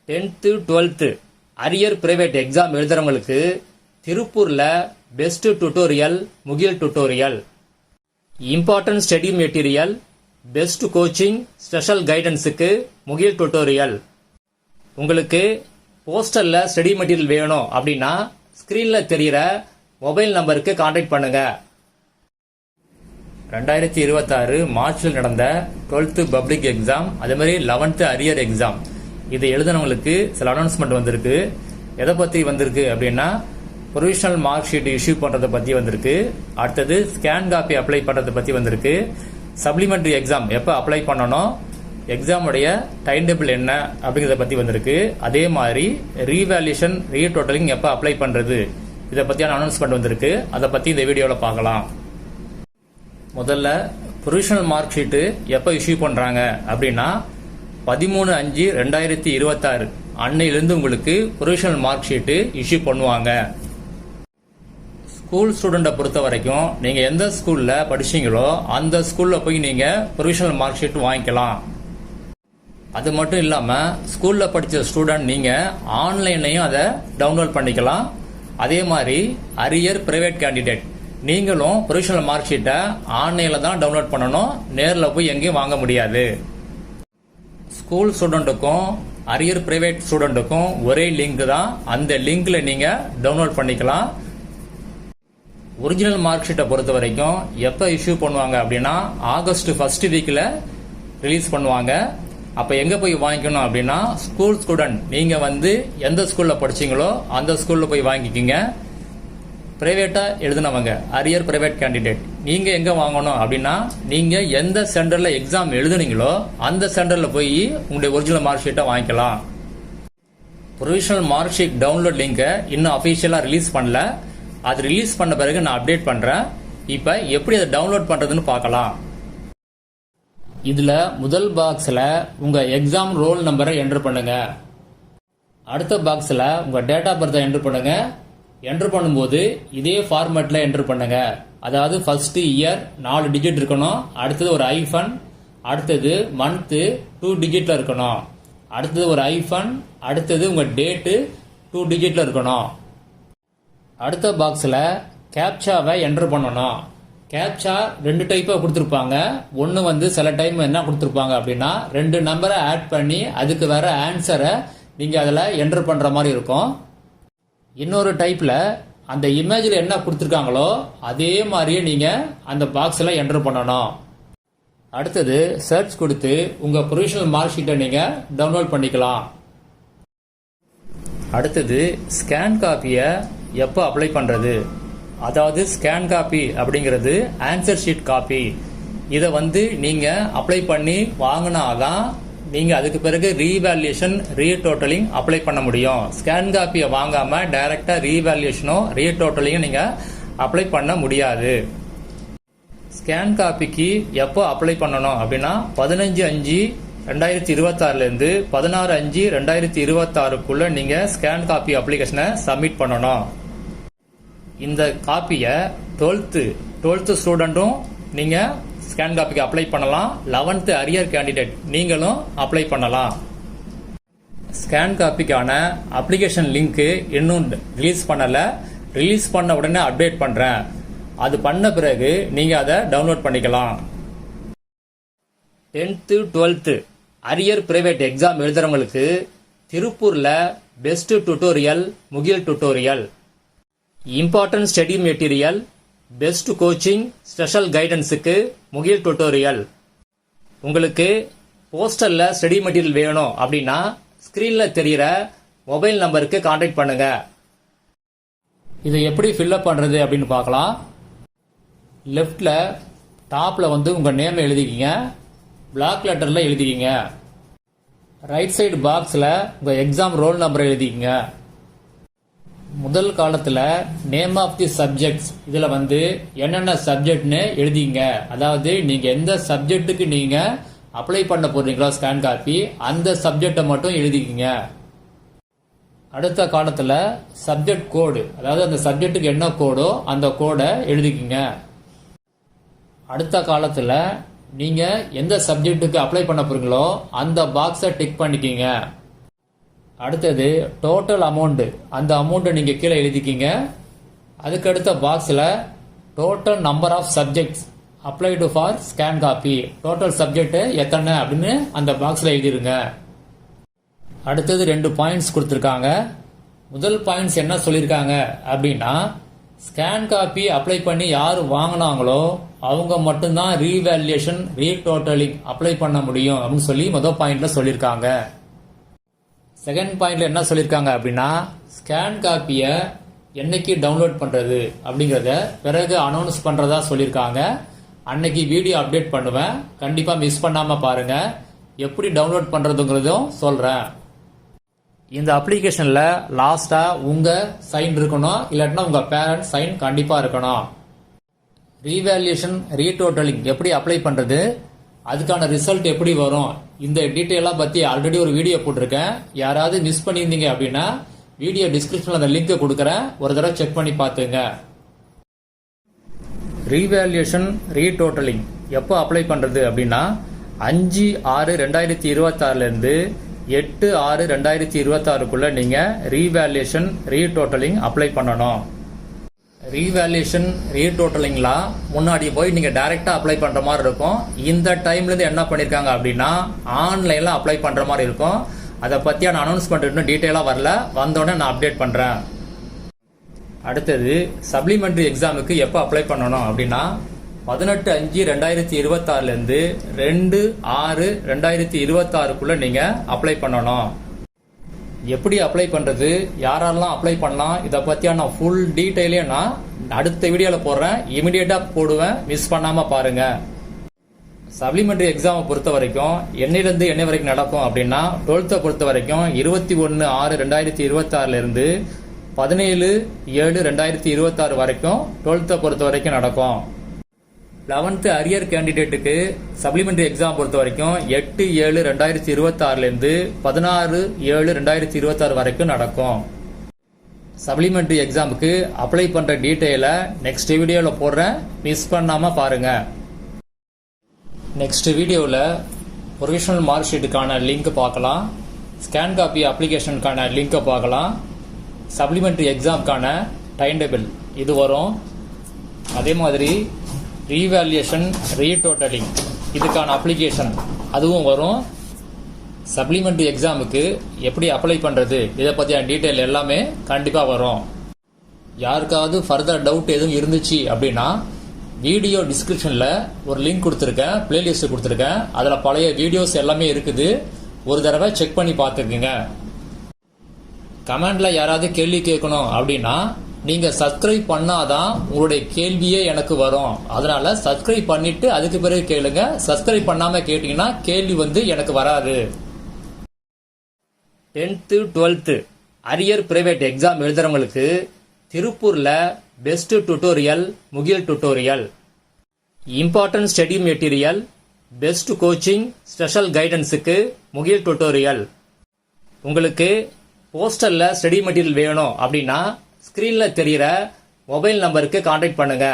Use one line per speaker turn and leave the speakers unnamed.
10th 12th arrear private exam எழுதுறவங்களுக்கு திருப்பூர்ல best tutorial Mugil tutorial, important study material, best coaching, special கைடன்ஸுக்கு Mugil tutorial. உங்களுக்கு போஸ்டர்ல ஸ்டடி மெட்டீரியல் வேணும் அப்படின்னா ஸ்கிரீன்ல தெரிகிற மொபைல் நம்பருக்கு கான்டாக்ட் பண்ணுங்க. 2026 மார்ச்சில் நடந்த 12th பப்ளிக் எக்ஸாம், அதே மாதிரி 11th அரியர் எக்ஸாம், இது எழுதுனவங்களுக்கு சில அனௌன்ஸ்மெண்ட் வந்திருக்கு. எதை பற்றி வந்திருக்கு அப்படின்னா, ப்ரொவிஷனல் மார்க் ஷீட் இஷ்யூ பண்ணுறதை பற்றி வந்திருக்கு. அடுத்தது ஸ்கேன் காப்பி அப்ளை பண்ணுறதை பற்றி வந்திருக்கு. சப்ளிமெண்ட்ரி எக்ஸாம் எப்போ அப்ளை பண்ணணும், எக்ஸாமுடைய டைம் டேபிள் என்ன அப்படிங்கிறத பற்றி வந்திருக்கு. அதே மாதிரி ரீவேல்யூஷன் ரீடோட்டலிங் எப்போ அப்ளை பண்ணுறது, இதை பற்றியான அனௌன்ஸ்மெண்ட் வந்திருக்கு. அதை பற்றி இந்த வீடியோவில் பார்க்கலாம். முதல்ல ப்ரொவிஷனல் மார்க் ஷீட்டு எப்போ இஷ்யூ பண்ணுறாங்க அப்படின்னா 13/5/2026 அன்னையிலிருந்து உங்களுக்கு ப்ரொவிஷனல் மார்க் ஷீட்டு இஷ்யூ பண்ணுவாங்க. ஸ்கூல் ஸ்டூடெண்ட்டை பொறுத்த வரைக்கும் நீங்கள் எந்த ஸ்கூலில் படிச்சீங்களோ அந்த ஸ்கூலில் போய் நீங்கள் ப்ரொவிஷனல் மார்க் ஷீட் வாங்கிக்கலாம். அது மட்டும் இல்லாமல் ஸ்கூலில் படித்த ஸ்டூடெண்ட் நீங்கள் ஆன்லைன்லையும் அதை டவுன்லோட் பண்ணிக்கலாம். அதே மாதிரி அரியர் பிரைவேட் கேண்டிடேட் நீங்களும் ப்ரொவிஷனல் மார்க் ஷீட்டை ஆன்லைனில் தான் டவுன்லோட் பண்ணணும், நேரில் போய் எங்கேயும் வாங்க முடியாது. ஸ்கூல் ஸ்டூடெண்ட்டுக்கும் அரியர் பிரைவேட் ஸ்டூடெண்ட்டுக்கும் ஒரே லிங்க் தான், அந்த லிங்க்ல நீங்க டவுன்லோட் பண்ணிக்கலாம். ஒரிஜினல் மார்க் ஷீட்டை பொறுத்த வரைக்கும் எப்போ இஷ்யூ பண்ணுவாங்க அப்படின்னா ஆகஸ்ட் ஃபர்ஸ்ட் வீக்ல ரிலீஸ் பண்ணுவாங்க. அப்போ எங்க போய் வாங்கிக்கணும் அப்படின்னா, ஸ்கூல் ஸ்டூடெண்ட் நீங்க எந்த ஸ்கூல்ல படிச்சீங்களோ அந்த ஸ்கூல்ல போய் வாங்கிக்கிங்க. பிரைவேட்டா எழுதினவங்க அரியர் பிரைவேட் கேண்டிடேட் நீங்க எங்க வாங்கணும் அப்படின்னா, நீங்க எந்த சென்டர்ல எக்ஸாம் எழுதுனீங்களோ அந்த சென்டர்ல போய் உங்களுடைய ஒரிஜினல் மார்க் ஷீட்டை வாங்கிக்கலாம். ப்ரொவிஷனல் மார்க் ஷீட் டவுன்லோட் லிங்கை இன்னும் அபிஷியலா ரிலீஸ் பண்ணல. அது ரிலீஸ் பண்ண பிறகு நான் அப்டேட் பண்றேன். இப்ப எப்படி அதை டவுன்லோட் பண்றதுன்னு பார்க்கலாம். இதுல முதல் பாக்ஸ்ல உங்க எக்ஸாம் ரோல் நம்பரை என்டர் பண்ணுங்க. அடுத்த பாக்ஸ்ல உங்க டேட் ஆஃப் பர்த் என்டர் பண்ணுங்க. என்டர் பண்ணும்போது இதே ஃபார்மேட்ல என்டர் பண்ணுங்க. அதாவது ஃபர்ஸ்ட் இயர் 4 டிஜிட் இருக்கணும், அடுத்தது ஒரு ஐஃபன், அடுத்தது மந்த் 2 டிஜிட்ல இருக்கணும், அடுத்தது ஒரு ஐஃபன், அடுத்தது உங்க டேட்டு 2 டிஜிட்ல இருக்கணும். அடுத்த பாக்ஸ்ல கேப்சாவை என்டர் பண்ணணும். கேப்சா 2 டைப்பா கொடுத்துருப்பாங்க. ஒன்று சில டைம் என்ன கொடுத்துருப்பாங்க அப்படின்னா, 2 நம்பரை ஆட் பண்ணி அதுக்கு வேற ஆன்சரை நீங்க அதில் என்டர் பண்ற மாதிரி இருக்கும். இன்னொரு டைப்ல அந்த இமேஜ்ல என்ன கொடுத்துருக்காங்களோ அதே மாதிரியே நீங்க அந்த பாக்ஸ்ல என்டர் பண்ணணும். அடுத்தது சர்ச் கொடுத்து உங்க ப்ரொவிஷனல் மார்க் ஷீட்டை நீங்க டவுன்லோட் பண்ணிக்கலாம். அடுத்தது ஸ்கேன் காப்பியை எப்போ அப்ளை பண்றது, அதாவது ஸ்கேன் காப்பி அப்படிங்கிறது ஆன்சர் ஷீட் காப்பி. இதை நீங்க அப்ளை பண்ணி வாங்கினாதான் நீங்க அதுக்கு பிறகு ரீவேல்யூஷன் ரீடோட்டலிங் அப்ளை பண்ண முடியும். ஸ்கேன் காப்பியை வாங்காம டைரக்டா ரீவேல்யூஷனோ ரீடோட்டலிங்கும் நீங்க அப்ளை பண்ண முடியாது. ஸ்கேன் காப்பிக்கு எப்போ அப்ளை பண்ணணும் அப்படின்னா 15/5/2026 இருந்து 16/5/2026 நீங்க ஸ்கேன் காப்பி அப்ளிகேஷனை சப்மிட் பண்ணணும். இந்த காப்பியை 12th ஸ்டூடெண்ட்டும் நீங்க ஸ்கேன் காப்பிக்கு அப்ளை பண்ணலாம். 11th அரியர் கேண்டிடேட் நீங்களும் அப்ளை பண்ணலாம். ஸ்கேன் காப்பிக்கான அப்ளிகேஷன் லிங்க் இன்னும் ரிலீஸ் பண்ணல. ரிலீஸ் பண்ண உடனே அப்டேட் பண்றேன். அது பண்ண பிறகு நீங்க அதை டவுன்லோட் பண்ணிக்கலாம். 10th 12th arrear private exam எழுதுறவங்களுக்கு திருப்பூர்ல best tutorial Mugil tutorial, important study material, best coaching, special கைடன்ஸுக்கு முகில் டுட்டோரியல். உங்களுக்கு போஸ்டர்ல ஸ்டடி மெட்டீரியல் வேணும் அப்படின்னா ஸ்கிரீன்ல தெரிகிற மொபைல் நம்பருக்கு கான்டாக்ட் பண்ணுங்க. இதை எப்படி ஃபில்அப் பண்றது அப்படின்னு பார்க்கலாம். லெஃப்ட்ல டாப்ல உங்க நேம் எழுதிக்கிங்க, பிளாக் லெட்டர்ல எழுதிக்கிங்க. ரைட் சைடு பாக்ஸ்ல உங்க எக்ஸாம் ரோல் நம்பர் எழுதிக்கிங்க. முதல் காலத்துல நேம் ஆஃப் தி சப்ஜெக்ட்ஸ் இதுல என்னென்ன சப்ஜெக்ட்னு எழுதிங்க. அதாவது நீங்க எந்த சப்ஜெக்ட்டுக்கு நீங்க அப்ளை பண்ண போறீங்களோ ஸ்கேன் காப்பி அந்த சப்ஜெக்டை மட்டும் எழுதிக்கிங்க. அடுத்த காலத்துல சப்ஜெக்ட் கோடு, அதாவது அந்த சப்ஜெக்ட்டுக்கு என்ன கோடோ அந்த கோடை எழுதிக்கிங்க. அடுத்த காலத்துல நீங்க எந்த சப்ஜெக்ட்டுக்கு அப்ளை பண்ண போறீங்களோ அந்த பாக்ஸை டிக் பண்ணிக்கிங்க. அடுத்தது டோட்டல் அமௌண்ட், அந்த அமௌண்ட்டை நீங்கள் கீழே எழுதிக்கிங்க. அதுக்கு அடுத்த பாக்ஸில் total number of subjects applied for scan copy, total subject எத்தனை அப்படின்னு அந்த பாக்ஸில் எழுதிருங்க. அடுத்தது 2 பாயிண்ட்ஸ் கொடுத்துருக்காங்க. முதல் பாயிண்ட்ஸ் என்ன சொல்லியிருக்காங்க அப்படின்னா, ஸ்கேன் காப்பி அப்ளை பண்ணி யார் வாங்கினாங்களோ அவங்க மட்டும்தான் ரீவேல்யூஷன் ரீடோட்டலிங் அப்ளை பண்ண முடியும் அப்படின்னு சொல்லி முதல் பாயிண்ட்ல சொல்லியிருக்காங்க. செகண்ட் பாயிண்ட்ல என்ன சொல்லியிருக்காங்க அப்படின்னா, ஸ்கேன் காப்பியை என்னைக்கு டவுன்லோட் பண்றது அப்படிங்கறத பிறகு அனௌன்ஸ் பண்றதா சொல்லியிருக்காங்க. அன்னைக்கு வீடியோ அப்டேட் பண்ணுவேன், கண்டிப்பா மிஸ் பண்ணாம பாருங்க. எப்படி டவுன்லோட் பண்றதுங்கிறதும் சொல்றேன். இந்த அப்ளிகேஷன்ல லாஸ்டா உங்க சைன் இருக்கணும், இல்லாட்டினா உங்க பேரண்ட் சைன் கண்டிப்பா இருக்கணும். ரீவேல்யூஷன் ரீடோட்டலிங் எப்படி அப்ளை பண்றது, அதுக்கான ரிசல்ட் எப்படி வரும், இந்த டீட்டெயிலாக பத்தி ஆல்ரெடி ஒரு வீடியோ போட்டிருக்கேன். யாராவது மிஸ் பண்ணியிருந்தீங்க அப்படின்னா வீடியோ டிஸ்கிரிப்ஷன்ல அந்த லிங்க் கொடுக்குறேன், ஒரு தடவை செக் பண்ணி பார்த்துங்க. ரீவேல்யூஷன் ரீடோட்டலிங் எப்போ அப்ளை பண்றது அப்படின்னா 5/6/2026 இருந்து 8/6/2026 நீங்க ரீவேல்யூஷன் ரீடோட்டலிங் அப்ளை பண்ணணும். ரீவேல்யூஷன் ரீடோட்டலிங்லாம் முன்னாடி போய் நீங்க டைரக்டா அப்ளை பண்ற மாதிரி இருக்கும். இந்த டைம்ல இருந்து என்ன பண்ணிருக்காங்க அப்படின்னா ஆன்லைன்ல அப்ளை பண்ற மாதிரி இருக்கும். அதை பத்தியான அனௌன்ஸ்மெண்ட் இன்னும் டீட்டெயிலா வரல, வந்தோடனே நான் அப்டேட் பண்றேன். அடுத்தது சப்ளிமெண்டரி எக்ஸாமுக்கு எப்போ அப்ளை பண்ணணும் அப்படின்னா 18/5/2026 இருந்து 2/6/2026 நீங்க அப்ளை பண்ணணும். எப்படி அப்ளை பண்றது, யாரெல்லாம் அப்ளை பண்ணலாம், இதை பத்தியான ஃபுல் டீட்டெயிலையும் நான் அடுத்த வீடியோல போடுறேன், இமிடியேட்டா போடுவேன், மிஸ் பண்ணாம பாருங்க. சப்ளிமெண்டரி எக்ஸாமை பொறுத்த வரைக்கும் என்னையிலிருந்து என்ன வரைக்கும் நடக்கும் அப்படின்னா 12th பொறுத்த வரைக்கும் 21/6/2026 இருந்து 17/7/2026 வரைக்கும் 12th பொறுத்த வரைக்கும் நடக்கும். 11th அரியர் கேண்டிடேட்டுக்கு சப்ளிமெண்டரி எக்ஸாம் பொறுத்த வரைக்கும் 8/7/2026 இருந்து 16/7/2026 வரைக்கும் நடக்கும். சப்ளிமெண்டரி எக்ஸாமுக்கு அப்ளை பண்ற டீட்டெயிலை நெக்ஸ்ட் வீடியோல போடுறேன், மிஸ் பண்ணாம பாருங்க. நெக்ஸ்ட் வீடியோவில் ப்ரொவிஷனல் மார்க் ஷீட்டுக்கான லிங்க் பார்க்கலாம், ஸ்கேன் காப்பி அப்ளிகேஷனுக்கான லிங்கை பார்க்கலாம், சப்ளிமெண்டரி எக்ஸாமுக்கான டைம் டேபிள் இது வரும். அதே மாதிரி ரீவேல்யூஷன் ரீடோட்டலிங் இதுக்கான அப்ளிகேஷன் அதுவும் வரும். சப்ளிமெண்டரி எக்ஸாமுக்கு எப்படி அப்ளை பண்றது இதை பற்றியான டீட்டெயில் எல்லாமே கண்டிப்பாக வரும். யாருக்காவது ஃபர்தர் டவுட் எதுவும் இருந்துச்சு அப்படின்னா வீடியோ டிஸ்கிரிப்ஷன்ல ஒரு லிங்க் கொடுத்துருக்கேன், பிளேலிஸ்ட் கொடுத்துருக்கேன், அதில் பழைய வீடியோஸ் எல்லாமே இருக்குது, ஒரு தடவை செக் பண்ணி பார்த்துக்குங்க. கமெண்ட்ல யாராவது கேள்வி கேட்கணும் அப்படின்னா நீங்க சப்ஸ்கிரைப் பண்ணாதான் உங்களுடைய கேள்வியே எனக்கு வரும். அதனால சப்ஸ்கிரைப் பண்ணிட்டு அதுக்கு பிறகு கேளுங்க. சப்ஸ்கிரைப் பண்ணாம கேட்டீங்கன்னா கேள்வி எனக்கு வராது. 10th 12th arrear private exam எழுதுறவங்களுக்கு திருப்பூர்ல best tutorial Mugil tutorial, important study material, best coaching, special கைடன்ஸுக்கு முகில் டுட்டோரியல். உங்களுக்கு போஸ்டர்ல ஸ்டடி மெட்டீரியல் வேணும் அப்படின்னா ஸ்கிரீன்ல தெரிகிற மொபைல் நம்பருக்கு கான்டாக்ட் பண்ணுங்க.